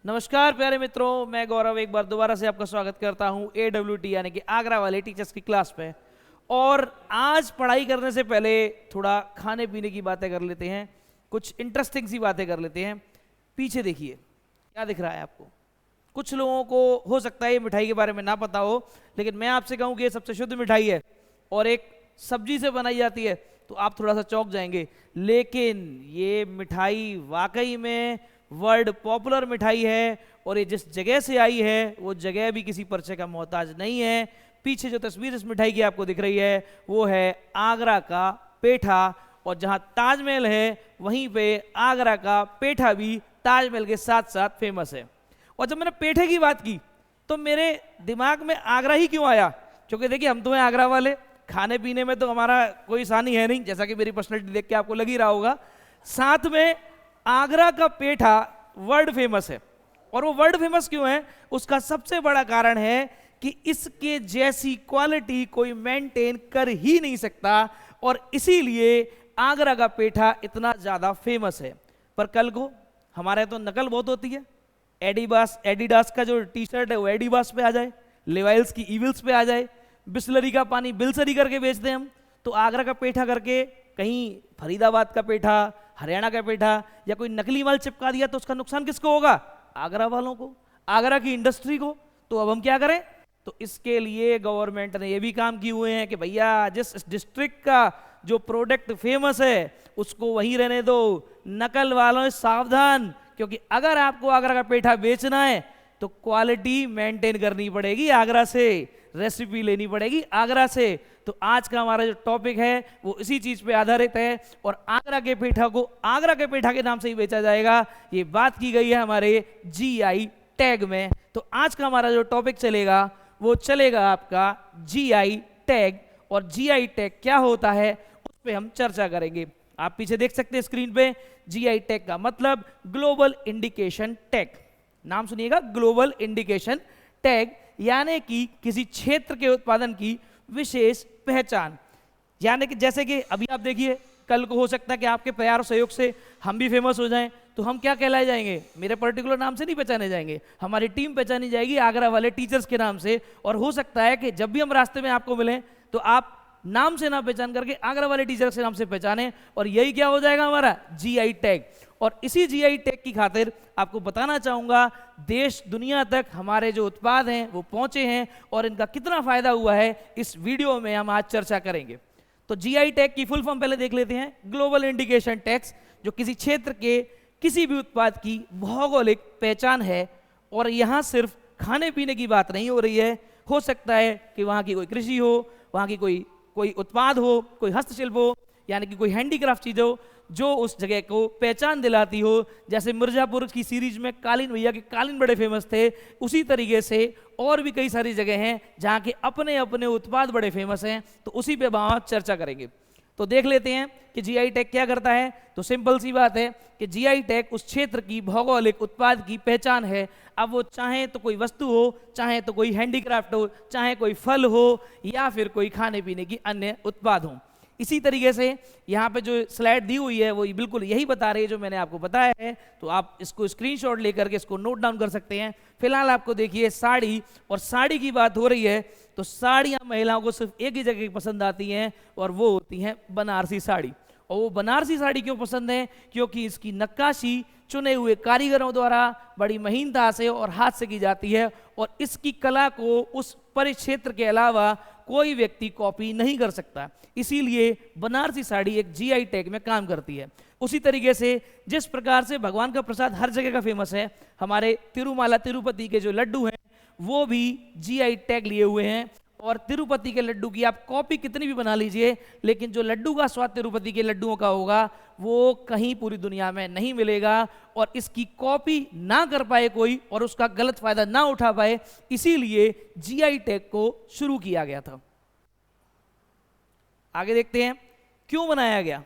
नमस्कार प्यारे मित्रों, मैं गौरव एक बार दोबारा से आपका स्वागत करता हूं AWT यानी कि आगरा वाले टीचर्स की क्लास पे। और आज पढ़ाई करने से पहले थोड़ा खाने पीने की बातें कर लेते हैं, कुछ इंटरेस्टिंग सी बातें कर लेते हैं। पीछे देखिए क्या दिख रहा है आपको। कुछ लोगों को हो सकता है ये मिठाई के बारे में ना पता हो, लेकिन मैं आपसे कहूँ कि ये सबसे शुद्ध मिठाई है और एक सब्जी से बनाई जाती है, तो आप थोड़ा सा चौंक जाएंगे। लेकिन ये मिठाई वाकई में वर्ल्ड पॉपुलर मिठाई है और ये जिस जगह से आई है वो जगह भी किसी परिचय का मोहताज नहीं है। पीछे जो तस्वीर इस मिठाई की आपको दिख रही है वो है आगरा का पेठा, और जहां ताजमहल है वहीं पे आगरा का पेठा भी ताजमहल के साथ साथ फेमस है। और जब मैंने पेठे की बात की तो मेरे दिमाग में आगरा ही क्यों आया, क्योंकि देखिए हम तो हैं आगरा वाले, खाने पीने में तो हमारा कोई सानी है नहीं, जैसा कि मेरी पर्सनैलिटी देख के आपको लग ही रहा होगा। साथ में आगरा का पेठा वर्ल्ड फेमस है, और वो वर्ल्ड फेमस क्यों है उसका सबसे बड़ा कारण है कि इसके जैसी क्वालिटी कोई मेंटेन कर ही नहीं सकता, और इसीलिए आगरा का पेठा इतना ज्यादा फेमस है। पर कल को हमारे तो नकल बहुत होती है। एडिडास का जो टी शर्ट है वो एडिबास पे आ जाए, लेवाइल्स की ईविल्स पे आ जाए, बिस्लरी का पानी बिल्सरी करके बेचते हैं हम, तो आगरा का पेठा करके कहीं फरीदाबाद का पेठा, हरियाणा का पेठा या कोई नकली माल चिपका दिया तो उसका नुकसान किसको होगा? आगरा वालों को, आगरा की इंडस्ट्री को। तो अब हम क्या करें? तो इसके लिए गवर्नमेंट ने ये भी काम किए हुए हैं कि भैया जिस डिस्ट्रिक्ट का जो प्रोडक्ट फेमस है उसको वहीं रहने दो, नकल वालों सावधान, क्योंकि अगर आपको आगरा का पेठा बेचना है तो क्वालिटी मेंटेन करनी पड़ेगी आगरा से, रेसिपी लेनी पड़ेगी आगरा से। तो आज का हमारा जो टॉपिक है वो इसी चीज पे आधारित है, और आगरा के पेठा को आगरा के पेठा के नाम से ही बेचा जाएगा, ये बात की गई है हमारे GI टैग में। तो आज का हमारा जो टॉपिक चलेगा वो चलेगा आपका GI टैग, और GI टैग क्या होता है उस पर हम चर्चा करेंगे। आप पीछे देख सकते हैं स्क्रीन पे, GI टैग का मतलब ग्लोबल इंडिकेशन टैग। नाम सुनिएगा, ग्लोबल इंडिकेशन टैग, यानी कि किसी क्षेत्र के उत्पादन की विशेष पहचान। यानी कि जैसे कि अभी आप देखिए, कल को हो सकता है कि आपके प्यार और सहयोग से हम भी फेमस हो जाएं, तो हम क्या कहलाए जाएंगे? मेरे पर्टिकुलर नाम से नहीं पहचाने जाएंगे, हमारी टीम पहचानी जाएगी आगरा वाले टीचर्स के नाम से। और हो सकता है कि जब भी हम रास्ते में आपको मिलें तो आप नाम से ना पहचान करके आगरा वाले टीचर्स के नाम से पहचाने, और यही क्या हो जाएगा हमारा GI टैग। और इसी GI टैग की खातिर आपको बताना चाहूँगा देश दुनिया तक हमारे जो उत्पाद हैं वो पहुँचे हैं, और इनका कितना फ़ायदा हुआ है इस वीडियो में हम आज चर्चा करेंगे। तो GI टैग की फुल फॉर्म पहले देख लेते हैं। ग्लोबल इंडिकेशन टैग्स जो किसी क्षेत्र के किसी भी उत्पाद की भौगोलिक पहचान है, और यहाँ सिर्फ खाने पीने की बात नहीं हो रही है, हो सकता है कि वहाँ की कोई कृषि हो, वहाँ की कोई उत्पाद हो, कोई हस्तशिल्प हो, यानी कि कोई हैंडीक्राफ्ट चीज़ हो जो उस जगह को पहचान दिलाती हो। जैसे मिर्जापुर की सीरीज में कालीन, भैया के कालीन बड़े फेमस थे, उसी तरीके से और भी कई सारी जगह हैं जहाँ के अपने अपने उत्पाद बड़े फेमस हैं, तो उसी पे वहाँ चर्चा करेंगे। तो देख लेते हैं कि GI टैग क्या करता है। तो सिंपल सी बात है कि GI टैग उस क्षेत्र की भौगोलिक उत्पाद की पहचान है। अब वो चाहे तो कोई वस्तु हो, चाहे तो कोई हैंडीक्राफ्ट हो, चाहे कोई फल हो, या फिर कोई खाने पीने की अन्य उत्पाद हो। इसी तरीके से यहाँ पे जो स्लाइड दी हुई है वो बिल्कुल यही बता रही है जो मैंने आपको बताया है, तो आप इसको स्क्रीनशॉट लेकर के इसको नोट डाउन कर सकते हैं। फिलहाल आपको देखिए साड़ी, और साड़ी की बात हो रही है तो साड़ियाँ महिलाओं को सिर्फ एक ही जगह पसंद आती हैं, और वो होती हैं बनारसी साड़ी। और वो बनारसी साड़ी क्यों पसंद है? क्योंकि इसकी नक्काशी चुने हुए कारीगरों द्वारा बड़ी महीनता से और हाथ से की जाती है, और इसकी कला को उस परिक्षेत्र के अलावा कोई व्यक्ति कॉपी नहीं कर सकता, इसीलिए बनारसी साड़ी एक GI टैग में काम करती है। उसी तरीके से जिस प्रकार से भगवान का प्रसाद हर जगह का फेमस है, हमारे तिरुमाला तिरुपति के जो लड्डू हैं वो भी GI टैग लिए हुए हैं। और तिरुपति के लड्डू की आप कॉपी कितनी भी बना लीजिए, लेकिन जो लड्डू का स्वाद तिरुपति के लड्डुओं का होगा वो कहीं पूरी दुनिया में नहीं मिलेगा, और इसकी कॉपी ना कर पाए कोई और उसका गलत फायदा ना उठा पाए, इसीलिए GI टैग को शुरू किया गया था। आगे देखते हैं क्यों बनाया गया।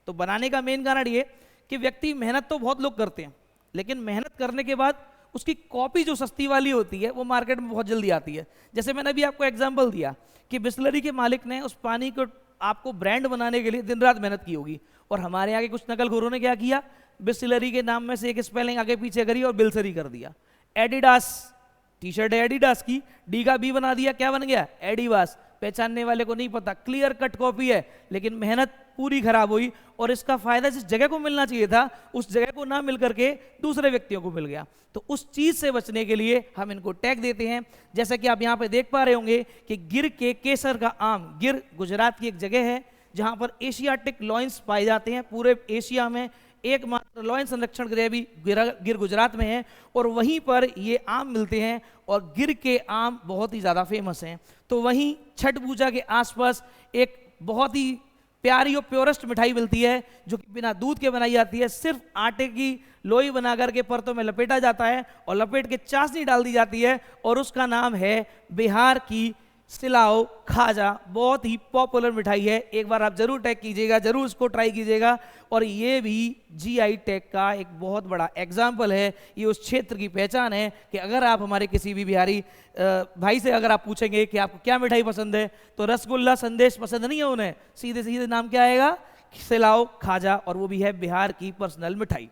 तो बनाने का मेन कारण ये कि व्यक्ति मेहनत तो बहुत लोग करते हैं, लेकिन मेहनत करने के बाद उसकी कॉपी जो सस्ती वाली होती है वो मार्केट में बहुत जल्दी आती है। जैसे मैंने अभी आपको एग्जांपल दिया कि बिस्लरी के मालिक ने उस पानी को आपको ब्रांड बनाने के लिए दिन रात मेहनत की होगी, और हमारे यहाँ के कुछ नकलखोरों ने क्या किया, बिस्लरी के नाम में से एक स्पेलिंग आगे पीछे करी और बिल्सरी कर दिया। एडिडास, टी शर्ट है एडिडास की, डी का बी बना दिया, क्या बन गया? एडिवास। पहचानने वाले को नहीं पता, क्लियर कट कॉपी है, लेकिन मेहनत पूरी खराब हुई और इसका फायदा जिस जगह को मिलना चाहिए था उस जगह को ना मिल करके दूसरे व्यक्तियों को मिल गया। तो उस चीज से बचने के लिए हम इनको टैग देते हैं। जैसा कि आप यहाँ पे देख पा रहे होंगे कि गिर के केसर का आम, गिर गुजरात की एक जगह है जहां पर एशियाटिक लॉयंस पाए जाते हैं। पूरे एशिया में एकमात्र लॉयन संरक्षण गृह भी गिर गुजरात में है और वहीं पर ये आम मिलते हैं और गिर के आम बहुत ही ज़्यादा फेमस हैं। तो वहीं छठ पूजा के आसपास एक बहुत ही प्यारी और प्योरेस्ट मिठाई मिलती है जो कि बिना दूध के बनाई जाती है, सिर्फ आटे की लोई बना करके परतों में लपेटा जाता है और लपेट के चाशनी डाल दी जाती है और उसका नाम है बिहार की सिलाओ खाजा। बहुत ही पॉपुलर मिठाई है, एक बार आप जरूर टैग कीजिएगा, जरूर इसको ट्राई कीजिएगा। और ये भी जीआई टैग का एक बहुत बड़ा एग्जाम्पल है, ये उस क्षेत्र की पहचान है कि अगर आप हमारे किसी भी बिहारी भाई से अगर आप पूछेंगे कि आपको क्या मिठाई पसंद है तो रसगुल्ला संदेश पसंद नहीं है उन्हें, सीधे सीधे नाम क्या आएगा? सिलाओ खाजा, और वो भी है बिहार की पर्सनल मिठाई।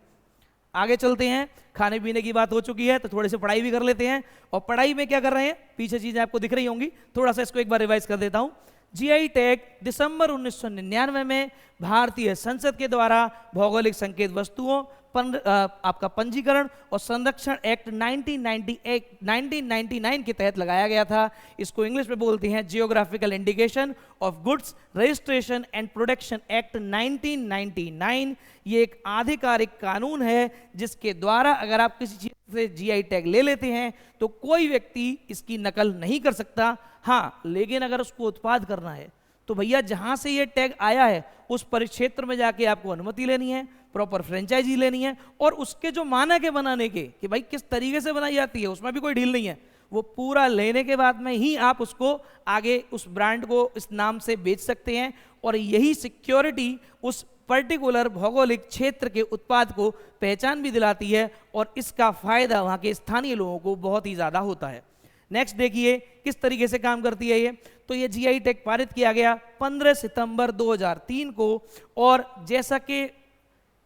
आगे चलते हैं, खाने पीने की बात हो चुकी है तो थोड़े से पढ़ाई भी कर लेते हैं। और पढ़ाई में क्या कर रहे हैं, पीछे चीजें आपको दिख रही होंगी, थोड़ा सा इसको एक बार रिवाइज कर देता हूं। जीआई टैग दिसंबर 1999 में भारतीय संसद के द्वारा भौगोलिक संकेत वस्तुओं आपका पंजीकरण और संरक्षण एक्ट 1999 के तहत लगाया गया था। इसको इंग्लिश में बोलते हैं geographical indication of goods registration and protection act 1999। ये एक आधिकारिक कानून है जिसके द्वारा अगर आप किसी चीज से जीआई टैग ले लेते हैं तो कोई व्यक्ति इसकी नकल नहीं कर सकता। हाँ, लेकिन अगर उसको उत्पाद करना है तो भैया जहां से ये टैग आया है उस परिक्षेत्र में जाके आपको अनुमति लेनी है, प्रॉपर फ्रेंचाइजी लेनी है और उसके जो मानक है बनाने के कि भाई किस तरीके से बनाई जाती है उसमें भी कोई ढील नहीं है, वो पूरा लेने के बाद में ही आप उसको आगे उस ब्रांड को इस नाम से बेच सकते हैं। और यही सिक्योरिटी उस पर्टिकुलर भौगोलिक क्षेत्र के उत्पाद को पहचान भी दिलाती है और इसका फायदा वहां के स्थानीय लोगों को बहुत ही ज्यादा होता है। नेक्स्ट देखिए किस तरीके से काम करती है ये। तो ये जीआई टैग पारित किया गया 15 सितंबर 2003 को। और जैसा कि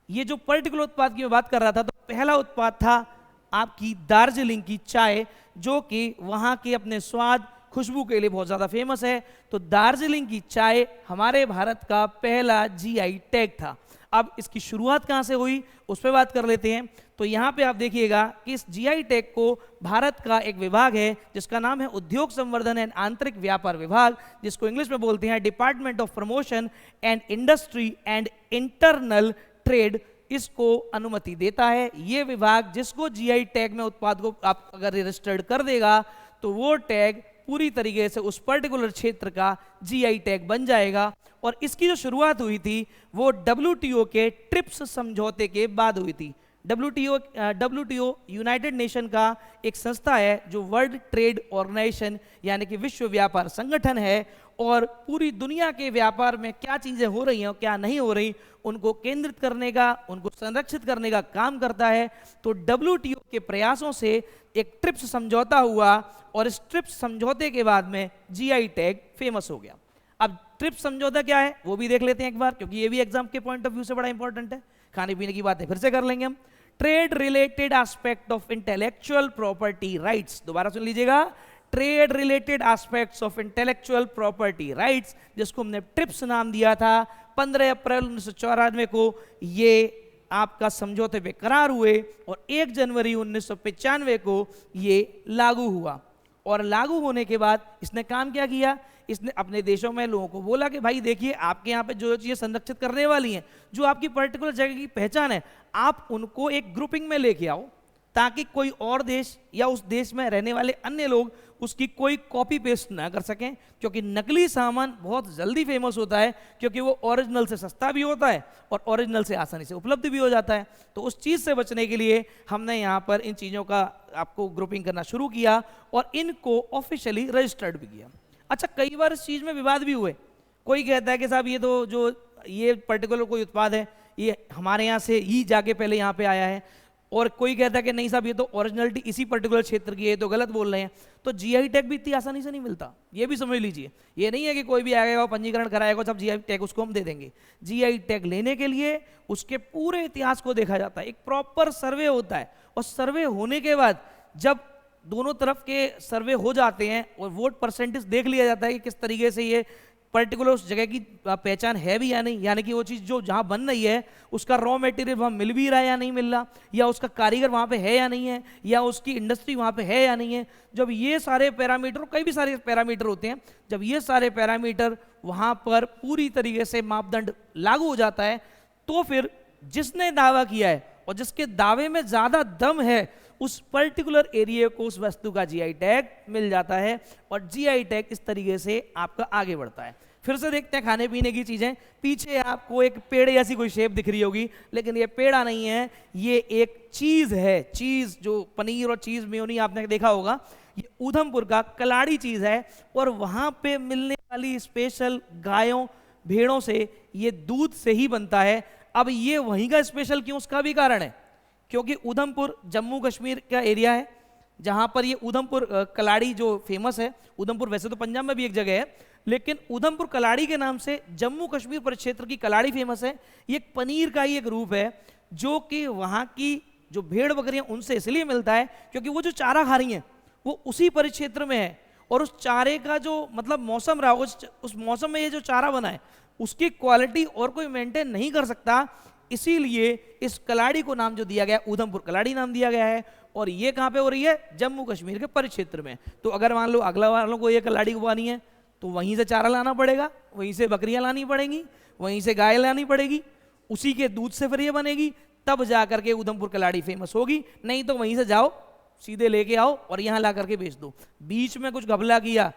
ये जो पर्टिकुलर उत्पाद की मैं बात कर रहा था तो पहला उत्पाद था आपकी दार्जिलिंग की चाय, जो कि वहां के अपने स्वाद खुशबू के लिए बहुत ज्यादा फेमस है। तो दार्जिलिंग की चाय हमारे भारत का पहला जीआई टैग था। अब इसकी शुरुआत कहां से हुई उस पर बात कर लेते हैं। तो यहां पे आप देखिएगा कि इस जीआई टैग को भारत का एक विभाग है जिसका नाम है उद्योग संवर्धन एंड आंतरिक व्यापार विभाग, जिसको इंग्लिश में बोलते हैं department of promotion and industry and internal trade, इसको अनुमति देता है। ये विभाग जिसको जीआई टैग में उत्पाद को आप अगर रजिस्टर्ड कर देगा तो वो टैग पूरी तरीके से उस पर्टिकुलर क्षेत्र का जीआई टैग बन जाएगा। और इसकी जो शुरुआत हुई थी वो डब्ल्यूटीओ के ट्रिप्स समझौते के बाद हुई थी। डब्ल्यूटीओ यूनाइटेड नेशन का एक संस्था है जो वर्ल्ड ट्रेड ऑर्गेनाइजेशन यानी कि विश्व व्यापार संगठन है और पूरी दुनिया के व्यापार में क्या चीजें हो रही हैं और क्या नहीं हो रही उनको केंद्रित करने का, उनको संरक्षित करने का काम करता है। तो डब्ल्यूटीओ के प्रयासों से एक ट्रिप्स समझौता हुआ और इस ट्रिप्स समझौते के बाद में जीआई टैग फेमस हो गया। अब ट्रिप्स समझौता क्या है वो भी देख लेते हैं एक बार, क्योंकि ये भी एग्जाम के पॉइंट ऑफ व्यू से बड़ा इंपॉर्टेंट है। खाने पीने की बातें फिर से कर लेंगे हम। Trade related aspect of intellectual property rights, दोबारा सुन लीजिएगा, trade related aspects of intellectual property rights, जिसको हमने ट्रिप्स नाम दिया था। 15 अप्रैल 1994 को ये आपका समझौते पे करार हुए और 1 जनवरी 1995 को ये लागू हुआ। और लागू होने के बाद इसने काम क्या किया, इसने अपने देशों में लोगों को बोला कि भाई देखिए आपके यहाँ पे जो चीज़ें संरक्षित करने वाली हैं, जो आपकी पर्टिकुलर जगह की पहचान है, आप उनको एक ग्रुपिंग में लेके आओ ताकि कोई और देश या उस देश में रहने वाले अन्य लोग उसकी कोई कॉपी पेस्ट ना कर सकें। क्योंकि नकली सामान बहुत जल्दी फेमस होता है क्योंकि वो ओरिजिनल से सस्ता भी होता है और ओरिजिनल से आसानी से उपलब्ध भी हो जाता है। तो उस चीज़ से बचने के लिए हमने यहाँ पर इन चीज़ों का आपको ग्रुपिंग करना शुरू किया और इनको ऑफिशियली रजिस्टर्ड भी किया। अच्छा, कई बार इस चीज़ में विवाद भी हुए। कोई कहता है कि साहब ये तो जो ये पर्टिकुलर कोई उत्पाद है ये हमारे यहाँ से ही जाके पहले यहाँ पे आया है, और कोई कहता है कि नहीं साहब ये तो ओरिजिनलिटी इसी पर्टिकुलर क्षेत्र की है, तो गलत बोल रहे हैं। तो जीआई टैग भी इतनी आसानी से नहीं मिलता, ये भी समझ लीजिए। ये नहीं है कि कोई भी आएगा पंजीकरण कराएगा सब जीआई टैग उसको हम दे देंगे। जीआई टैग लेने के लिए उसके पूरे इतिहास को देखा जाता है, एक प्रॉपर सर्वे होता है, और सर्वे होने के बाद जब दोनों तरफ के सर्वे हो जाते हैं और वोट परसेंटेज देख लिया जाता है कि किस तरीके से ये पर्टिकुलर उस जगह की पहचान है भी या नहीं, यानी कि वो चीज़ जो जहाँ बन रही है उसका रॉ मटेरियल वहाँ मिल भी रहा है या नहीं मिल रहा, या उसका कारीगर वहाँ पे है या नहीं है, या उसकी इंडस्ट्री वहाँ पे है या नहीं है। जब ये सारे पैरामीटर, कई भी सारे पैरामीटर होते हैं, जब ये सारे पैरामीटर वहाँ पर पूरी तरीके से मापदंड लागू हो जाता है, तो फिर जिसने दावा किया है और जिसके दावे में ज़्यादा दम है उस पर्टिकुलर एरिया को उस वस्तु का जीआई टैग मिल जाता है, और जीआई टैग इस तरीके से आपका आगे बढ़ता है। फिर से देखते हैं खाने पीने की चीजें। पीछे आपको एक पेड़ जैसी कोई शेप दिख रही होगी, लेकिन ये पेड़ा नहीं है, ये एक चीज है। चीज जो पनीर और चीज मेयोनी आपने देखा होगा, ये उधमपुर का कलाड़ी चीज है, और वहां पे मिलने वाली स्पेशल गायों भेड़ों से ये दूध से ही बनता है। अब ये वहीं का स्पेशल क्यों, उसका भी कारण है, क्योंकि उधमपुर जम्मू कश्मीर का एरिया है जहां पर ये उधमपुर कलाड़ी जो फेमस है। उधमपुर वैसे तो पंजाब में भी एक जगह है, लेकिन उधमपुर कलाड़ी के नाम से जम्मू कश्मीर परिक्षेत्र की कलाड़ी फेमस है। ये एक पनीर का ही एक रूप है जो कि वहां की जो भेड़ बकरियां उनसे इसलिए मिलता है क्योंकि वो जो चारा खा रही हैं वो उसी परिक्षेत्र में है, और उस चारे का जो मतलब मौसम रहा, उस मौसम में ये जो चारा बना है उसकी क्वालिटी और कोई मेंटेन नहीं कर सकता, इसीलिए इस कलाड़ी को नाम जो दिया गया उधमपुर कलाड़ी नाम दिया गया है। और ये कहाँ पे हो रही है, जम्मू कश्मीर के परिक्षेत्र में। तो अगर मान लो अगला वालों को ये कलाड़ी उगानी है तो वहीं से चारा लाना पड़ेगा, वहीं से बकरियां लानी पड़ेंगी, वहीं से गाय लानी पड़ेगी, उसी के दूध से फिर ये बनेगी, तब जा करके उधमपुर कलाड़ी फेमस होगी। नहीं तो वहीं से जाओ सीधे लेके आओ और यहाँ ला करके बेच दो। बीच में कुछ घपला किया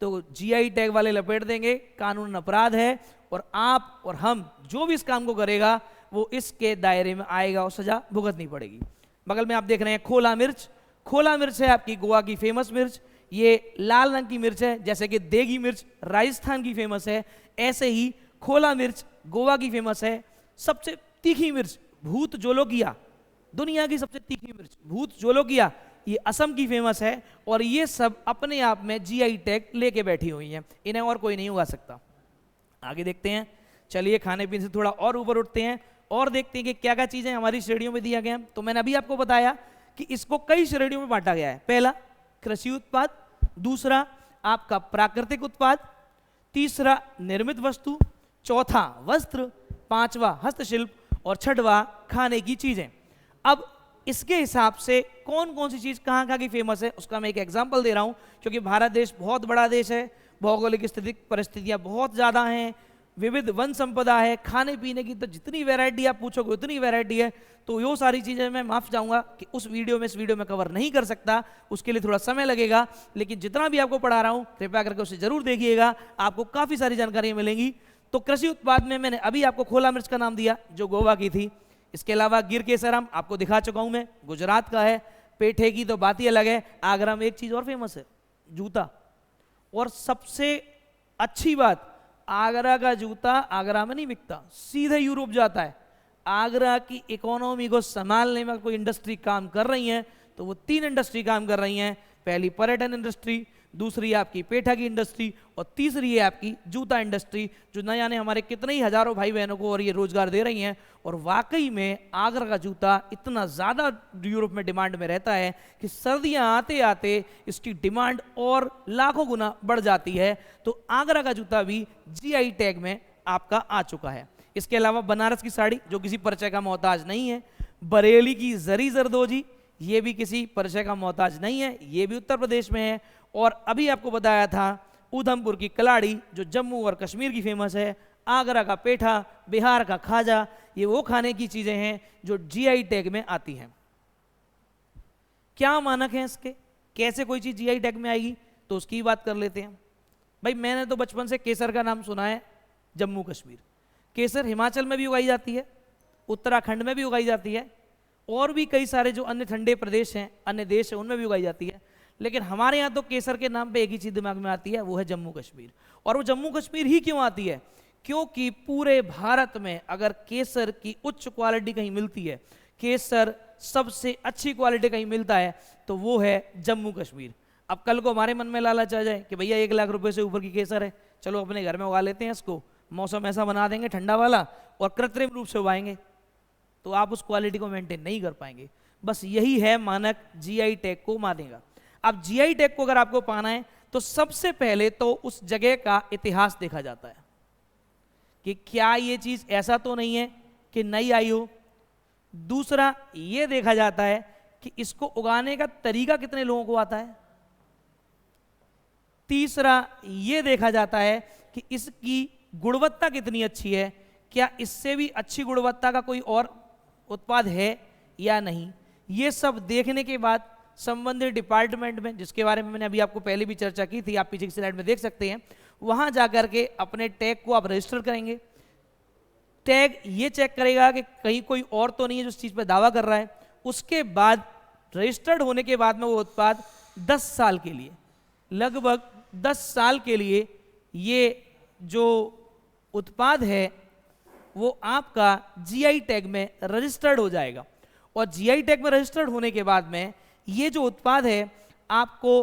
तो जीआई टैग वाले लपेट देंगे, कानून अपराध है, और आप और हम जो भी इस काम को करेगा वो इसके दायरे में आएगा और सजा भुगतनी पड़ेगी। बगल में आप देख रहे हैं खोला मिर्च। खोला मिर्च है आपकी गोवा की फेमस मिर्च। ये लाल रंग की मिर्च है, जैसे कि देगी मिर्च राजस्थान की फेमस है, ऐसे ही खोला मिर्च गोवा की फेमस है। सबसे तीखी मिर्च भूत जोलोकिया, दुनिया की सबसे तीखी मिर्च भूत जोलोकिया, ये असम की फेमस है, और ये सब अपने आप में जीआई टैग लेके बैठी हुई हैं, इन्हें और कोई नहीं उगा सकता। आगे देखते हैं, चलिए खाने पीने से थोड़ा और ऊपर उठते हैं और देखते हैं कि क्या क्या चीजें हमारी श्रेणियों में दिया गया है। तो मैंने अभी आपको बताया कि इसको कई श्रेणियों में बांटा गया है। पहला कृषि उत्पाद, दूसरा आपका प्राकृतिक उत्पाद, तीसरा निर्मित वस्तु, चौथा वस्त्र, पांचवा हस्तशिल्प, और छठवा खाने की चीजें। अब इसके हिसाब से कौन कौन सी चीज कहाँ कहाँ की फेमस है उसका मैं एक एग्जांपल दे रहा हूं, क्योंकि भारत देश बहुत बड़ा देश है, भौगोलिक स्थिति परिस्थितियां बहुत ज्यादा हैं, विविध वन संपदा है, खाने पीने की तो जितनी वैरायटी आप पूछोगे उतनी वैरायटी है। तो ये सारी चीजें मैं माफ चाहूंगा कि इस वीडियो में कवर नहीं कर सकता, उसके लिए थोड़ा समय लगेगा, लेकिन जितना भी आपको पढ़ा रहा हूं कृपया करके उसे जरूर देखिएगा, आपको काफी सारी जानकारियां मिलेंगी। तो कृषि उत्पाद में मैंने अभी आपको खोला मिर्च का नाम दिया जो गोवा की थी। इसके अलावा गिर केसरम आपको दिखा चुका हूं मैं, गुजरात का है। पेठे की तो बात ही अलग है। आगरा में एक चीज और फेमस है, जूता। और सबसे अच्छी बात, आगरा का जूता आगरा में नहीं बिकता, सीधे यूरोप जाता है। आगरा की इकोनॉमी को संभालने में कोई इंडस्ट्री काम कर रही है तो वो 3 इंडस्ट्री काम कर रही हैं। पहली पर्यटन इंडस्ट्री, दूसरी आपकी पेठा की इंडस्ट्री, और तीसरी है आपकी जूता इंडस्ट्री, जो न जाने हमारे कितने ही हजारों भाई बहनों को और ये रोजगार दे रही हैं। और वाकई में आगरा का जूता इतना ज़्यादा यूरोप में डिमांड में रहता है कि सर्दियां आते आते इसकी डिमांड और लाखों गुना बढ़ जाती है। तो आगरा का जूता भी जीआई टैग में आपका आ चुका है। इसके अलावा बनारस की साड़ी जो किसी परिचय का मोहताज नहीं है, बरेली की जरी जरदोजी ये भी किसी परिचय का मोहताज नहीं है, ये भी उत्तर प्रदेश में है। और अभी आपको बताया था उधमपुर की कलाड़ी जो जम्मू और कश्मीर की फेमस है, आगरा का पेठा, बिहार का खाजा, ये वो खाने की चीजें हैं जो जीआई टैग में आती हैं। क्या मानक है इसके, कैसे कोई चीज जीआई टैग में आएगी, तो उसकी बात कर लेते हैं। भाई मैंने तो बचपन से केसर का नाम सुना है, जम्मू कश्मीर। केसर हिमाचल में भी उगाई जाती है, उत्तराखंड में भी उगाई जाती है, और भी कई सारे जो अन्य ठंडे प्रदेश हैं, अन्य देश हैं, उनमें भी उगाई जाती है। लेकिन हमारे यहाँ तो केसर के नाम पे एक ही चीज दिमाग में आती है, वो है जम्मू कश्मीर। और वो जम्मू कश्मीर ही क्यों आती है, क्योंकि पूरे भारत में अगर केसर की उच्च क्वालिटी कहीं मिलती है, केसर सबसे अच्छी क्वालिटी कहीं मिलता है तो वो है जम्मू कश्मीर। अब कल को हमारे मन में लालच आ जाए कि भैया 1 लाख रुपए से ऊपर की केसर है, चलो अपने घर में उगा लेते हैं इसको, मौसम ऐसा बना देंगे ठंडा वाला और कृत्रिम रूप से उगाएंगे, तो आप उस क्वालिटी को मेंटेन नहीं कर पाएंगे। बस यही है मानक जीआई टैग को मानेगा। अब जीआई टैग को अगर आपको पाना है तो सबसे पहले तो उस जगह का इतिहास देखा जाता है कि क्या ये चीज ऐसा तो नहीं है कि नई आई हो। दूसरा ये देखा जाता है कि इसको उगाने का तरीका कितने लोगों को आता है। तीसरा ये देखा जाता है कि इसकी गुणवत्ता कितनी अच्छी है, क्या इससे भी अच्छी गुणवत्ता का कोई और उत्पाद है या नहीं। ये सब देखने के बाद संबंधित डिपार्टमेंट में, जिसके बारे में मैंने अभी आपको पहले भी चर्चा की थी, आप पीछे की स्लाइड में देख सकते हैं, वहां जाकर के अपने टैग को आप रजिस्टर करेंगे। टैग ये चेक करेगा कि कहीं कोई और तो नहीं है जो इस चीज पर दावा कर रहा है। उसके बाद रजिस्टर्ड होने के बाद में वो उत्पाद 10 साल के लिए, लगभग 10 साल के लिए ये जो उत्पाद है वो आपका जीआई टैग में रजिस्टर्ड हो जाएगा। और जीआई टैग में रजिस्टर्ड होने के बाद में ये जो उत्पाद है आपको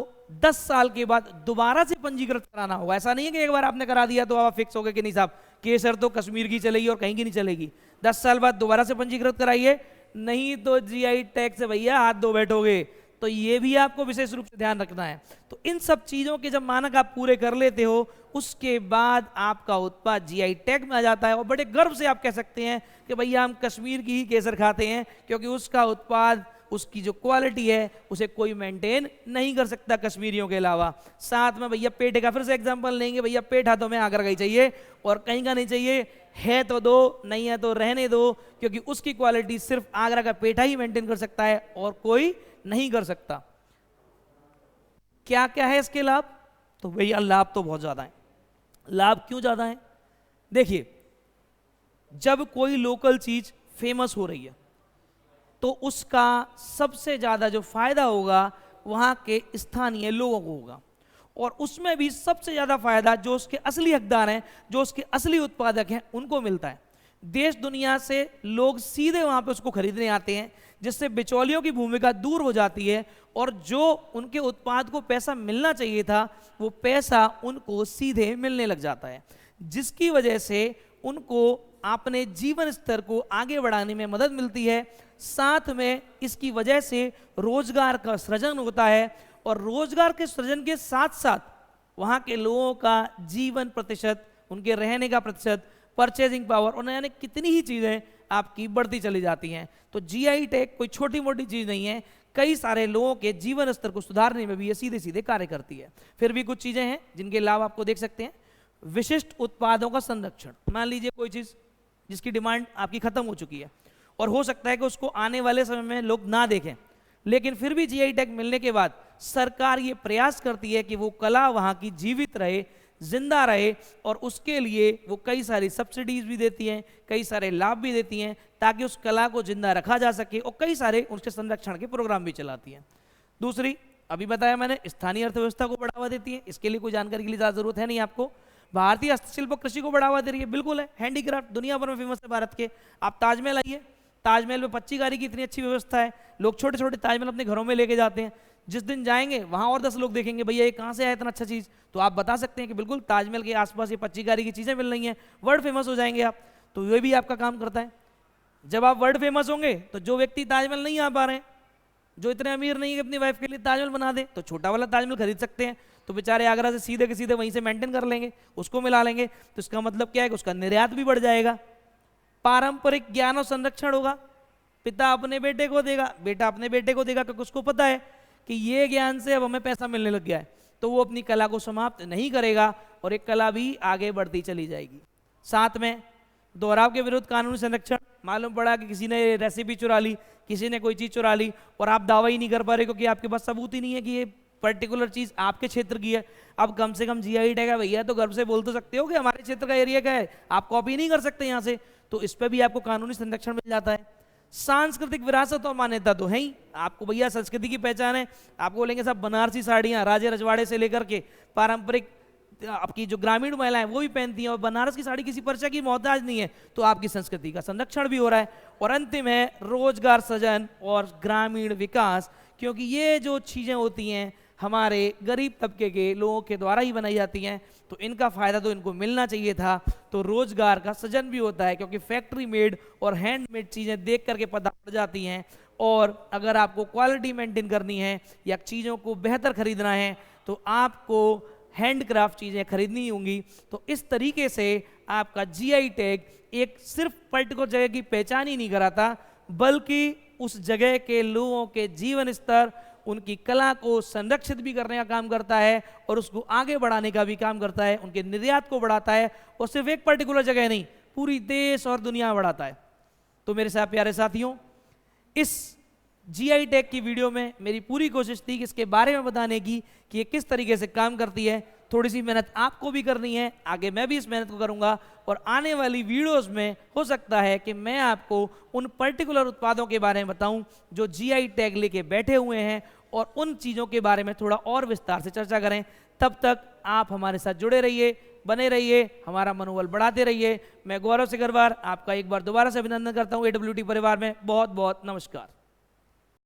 10 साल के बाद दोबारा से पंजीकृत कराना होगा। ऐसा नहीं है कि एक बार आपने करा दिया तो आप फिक्स हो गए कि नहीं साहब केसर तो कश्मीर की चलेगी और कहीं की नहीं चलेगी। 10 साल बाद दोबारा से पंजीकृत कराइए, नहीं तो जीआई टैग से भैया हाथ धो बैठोगे। तो ये भी आपको विशेष रूप से ध्यान रखना है। तो इन सब चीजों के जब मानक आप पूरे कर लेते हो उसके बाद आपका उत्पाद जीआई टैग में आ जाता है और बड़े गर्व से आप कह सकते हैं कि भैया हम कश्मीर की ही केसर खाते हैं, क्योंकि उसका उत्पाद, उसकी जो क्वालिटी है उसे कोई मेंटेन नहीं कर सकता कश्मीरियों के अलावा। साथ में भैया पेठे का फिर से एग्जांपल लेंगे, भैया पेठा तो हमें आगरा का ही चाहिए और कहीं का नहीं चाहिए, है तो दो, नहीं है तो रहने दो, क्योंकि उसकी क्वालिटी सिर्फ आगरा का पेठा ही मेंटेन कर सकता है और कोई नहीं कर सकता। क्या क्या है इसके लाभ? तो भैया लाभ तो बहुत ज्यादा है। लाभ क्यों ज्यादा है? देखिए, जब कोई लोकल चीज फेमस हो रही है तो उसका सबसे ज्यादा जो फायदा होगा वहां के स्थानीय लोगों को होगा, और उसमें भी सबसे ज्यादा फायदा जो उसके असली हकदार हैं, जो उसके असली उत्पादक हैं, उनको मिलता है। देश दुनिया से लोग सीधे वहां पे उसको खरीदने आते हैं, जिससे बिचौलियों की भूमिका दूर हो जाती है और जो उनके उत्पाद को पैसा मिलना चाहिए था वो पैसा उनको सीधे मिलने लग जाता है, जिसकी वजह से उनको अपने जीवन स्तर को आगे बढ़ाने में मदद मिलती है। साथ में इसकी वजह से रोजगार का सृजन होता है और रोजगार के सृजन के साथ साथ वहां के लोगों का जीवन प्रतिशत, उनके रहने का प्रतिशत, परचेजिंग पावर और यानी कितनी ही चीजें आपकी बढ़ती चली जाती हैं। तो जीआई टैग कोई छोटी मोटी चीज नहीं है, कई सारे लोगों के जीवन स्तर को सुधारने में भी ये सीधे सीधे कार्य करती है। फिर भी कुछ चीजें हैं जिनके लाभ आपको देख सकते हैं। विशिष्ट उत्पादों का संरक्षण, मान लीजिए कोई चीज जिसकी डिमांड आपकी खत्म हो चुकी है और हो सकता है कि उसको आने वाले समय में लोग ना देखें, लेकिन फिर भी जीआई टैग मिलने के बाद सरकार ये प्रयास करती है कि वो कला वहां की जीवित रहे, जिंदा रहे, और उसके लिए वो कई सारी सब्सिडीज भी देती हैं, कई सारे लाभ भी देती हैं ताकि उस कला को जिंदा रखा जा सके, और कई सारे उसके संरक्षण के प्रोग्राम भी चलाती हैं। दूसरी, अभी बताया मैंने, स्थानीय अर्थव्यवस्था को बढ़ावा देती है। इसके लिए कोई जानकारी के लिए ज्यादा जरूरत है नहीं आपको। भारतीय हस्तशिल्प कृषि को बढ़ावा दे रही है, बिल्कुल है। हैंडीक्राफ्ट दुनिया भर में फेमस है भारत के। आप ताजमहल आइए, ताजमहल में पच्चीकारी की इतनी अच्छी व्यवस्था है, लोग छोटे छोटे ताजमहल अपने घरों में लेके जाते हैं। जिस दिन जाएंगे वहां और 10 लोग देखेंगे भैया ये कहाँ से आया इतना अच्छा चीज, तो आप बता सकते हैं कि बिल्कुल ताजमहल के आसपास ये पच्चीकारी की चीजें मिल रही हैं, वर्ल्ड फेमस हो जाएंगे आप। तो ये भी आपका काम करता है। जब आप वर्ल्ड फेमस होंगे तो जो व्यक्ति ताजमहल नहीं आ पा रहे हैं, जो इतने अमीर नहीं है अपनी वाइफ के लिए ताजमहल बना दे, तो छोटा वाला ताजमहल खरीद सकते हैं, तो बेचारे आगरा से सीधे के सीधे वहीं से मेंटेन कर लेंगे, उसको मिला लेंगे। तो इसका मतलब क्या है कि उसका निर्यात भी बढ़ जाएगा। पारंपरिक ज्ञान और संरक्षण होगा, पिता अपने बेटे को देगा, बेटा अपने बेटे को देगा, क्योंकि उसको पता है कि ये ज्ञान से अब हमें पैसा मिलने लग गया है, तो वो अपनी कला को समाप्त नहीं करेगा और एक कला भी आगे बढ़ती चली जाएगी। साथ में दोहराव के विरुद्ध कानूनी संरक्षण, मालूम पड़ा कि किसी ने रेसिपी चुरा ली, किसी ने कोई चीज चुरा ली और आप दावा ही नहीं कर पा रहे क्योंकि आपके पास सबूत ही नहीं है कि ये पर्टिकुलर चीज आपके क्षेत्र की है। अब कम से कम जीआई टैग है भैया, तो गर्व से बोल तो सकते हो कि हमारे क्षेत्र का एरिया का है, आप कॉपी नहीं कर सकते यहाँ से, तो इस पर भी आपको कानूनी संरक्षण मिल जाता है। सांस्कृतिक विरासत और मान्यता तो है ही, आपको भैया संस्कृति की पहचान है। आपको बोलेंगे साहब बनारसी साड़ियाँ राजे रजवाड़े से लेकर के पारंपरिक आपकी जो ग्रामीण महिलाएं वो भी पहनती हैं, और बनारस की साड़ी किसी पर्चा की मोहताज नहीं है, तो आपकी संस्कृति का संरक्षण भी हो रहा है। और अंतिम है रोजगार सृजन और ग्रामीण विकास, क्योंकि ये जो चीज़ें होती हैं हमारे गरीब तबके के लोगों के द्वारा ही बनाई जाती हैं, तो इनका फ़ायदा तो इनको मिलना चाहिए था। तो रोजगार का सृजन भी होता है, क्योंकि फैक्ट्री मेड और हैंडमेड चीज़ें देख करके पता पड़ जाती हैं। और अगर आपको क्वालिटी मेंटेन करनी है या चीज़ों को बेहतर खरीदना है तो आपको हैंडक्राफ्ट चीज़ें खरीदनी होंगी। तो इस तरीके से आपका जीआई टैग एक सिर्फ पर्टिकुलर जगह की पहचान ही नहीं कराता, बल्कि उस जगह के लोगों के जीवन स्तर, उनकी कला को संरक्षित भी करने का काम करता है और उसको आगे बढ़ाने का भी काम करता है, उनके निर्यात को बढ़ाता है, और सिर्फ एक पर्टिकुलर जगह नहीं, पूरी देश और दुनिया बढ़ाता है। तो मेरे साथ प्यारे साथियों, इस जीआई टैग की वीडियो में मेरी पूरी कोशिश थी कि इसके बारे में बताने की कि ये किस तरीके से काम करती है। थोड़ी सी मेहनत आपको भी करनी है, आगे मैं भी इस मेहनत को करूंगा, और आने वाली वीडियोस में हो सकता है कि मैं आपको उन पर्टिकुलर उत्पादों के बारे में बताऊं जो जीआई टैग लेके बैठे हुए हैं, और उन चीज़ों के बारे में थोड़ा और विस्तार से चर्चा करें। तब तक आप हमारे साथ जुड़े रहिए, बने रहिए, हमारा मनोबल बढ़ाते रहिए। मैं गौरव सिकरवार आपका एक बार दोबारा से अभिनंदन करता हूँ AWT परिवार में। बहुत बहुत नमस्कार।